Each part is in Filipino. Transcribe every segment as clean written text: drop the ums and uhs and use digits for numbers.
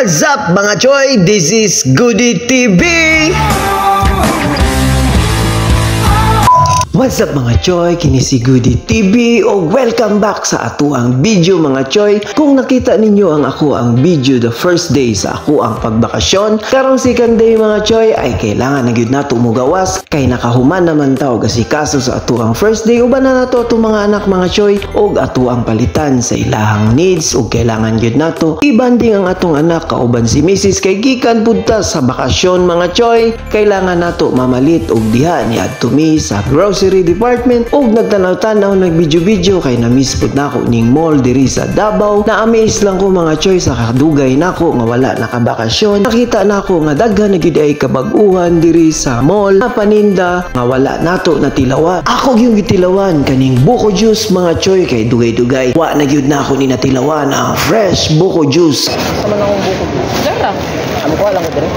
What's up mga choy? This is Goody TV! What's up mga choy? Kini si Goody TV o welcome back sa atuang video mga choy. Kung nakita ninyo ang video the first day sa ako ang pagbakasyon, karong second day mga choy ay kailangan na gyud nato mugawas kay nakahuman naman taw gasikaso sa atuang first day uban na nato itong mga anak mga choy og atuang palitan sa ilahang needs og kailangan gyud nato ibanding ang atong anak kauban si Mrs. kay gikan punta sa bakasyon mga choy. Kailangan nato mamalit og diha ni adto mi sa grocery department og nagtanaw-tanaw nag-video-video kay na-miss pud nako ning mall diri sa Davao. Na-amaze lang ko mga choy sa kadugay nako nga wala nakabakasyon. Nakita nako nga daghan na gyud ay kabag-uhan diri sa mall na paninda nga wala nato natilawan. Ako gyud gitilawan kaning buko juice mga choy kay dugay-dugay. Wa na gyud nako ni natilawan ang fresh buko juice. Sama na akong buko juice. Dara. Amo ko alam ko diri.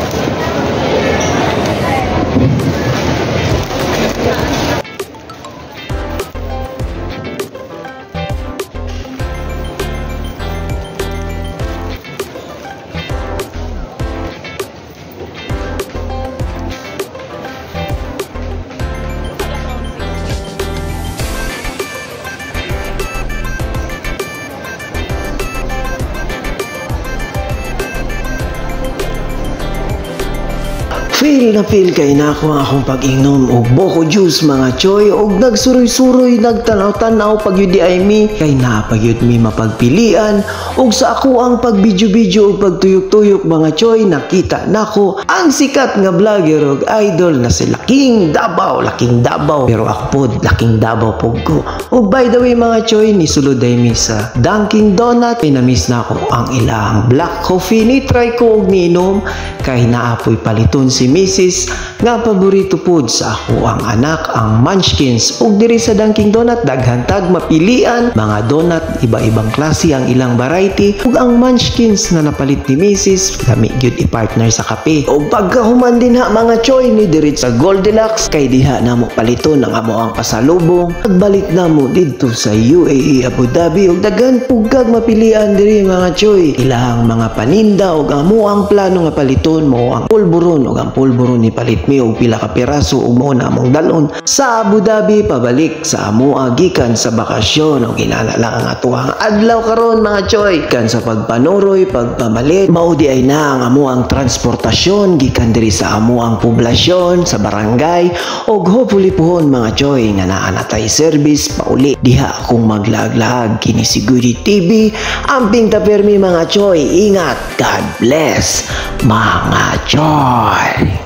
Feel kay nako akong pag-inom og buko juice mga choy og nagsuroy-suroy nagtanaw-tanaw pag yun di ay mi kay napagyud mi mapagpilian og sa ako ang pag-video-video og pagtuyok-tuyok mga choy nakita nako ang sikat nga vlogger og idol na si Laking Davao pero ako pod Laking Davao pod ko. Og by the way mga choy nisulod ay mi sa Dunkin Donut kay na-miss nako ang ilang black coffee ni try ko og niinom kay naapoy paliton si Mrs. nga paborito pod sa ako ang anak ang munchkins ug diri sa Dunkin Donut daghan tag mapilian mga donut iba-ibang klase ang ilang variety ug ang munchkins na napalit ni Mrs. lami gyud i-partner sa kape ug pagkahuman din ha mga choy ni diri sa Goldilocks kay diha namo paliton ang amo ang pasalubong pagbalik namo didto sa UAE Abu Dhabi ug daghan pugkag mapilian diri mga choy ilahang mga paninda ug amo ang plano nga paliton mo ang pulburon ug ang pulburon ni palit mi og pila ka piraso ug mao na among dalon sa Abu Dhabi pabalik sa amoa gikan sa bakasyon ug ginana lang ang atuang adlaw karon mga choy kan sa pagpanuroy pagpamalit mao di ay na ang amoang transportasyon gikan diri sa amoang poblasyon sa barangay ug hopefully puhon mga choy nga naa na tay service pauli diha akong maglaag-laag kini si Goody TV amping ta permi mga choy ingat God bless mga choy.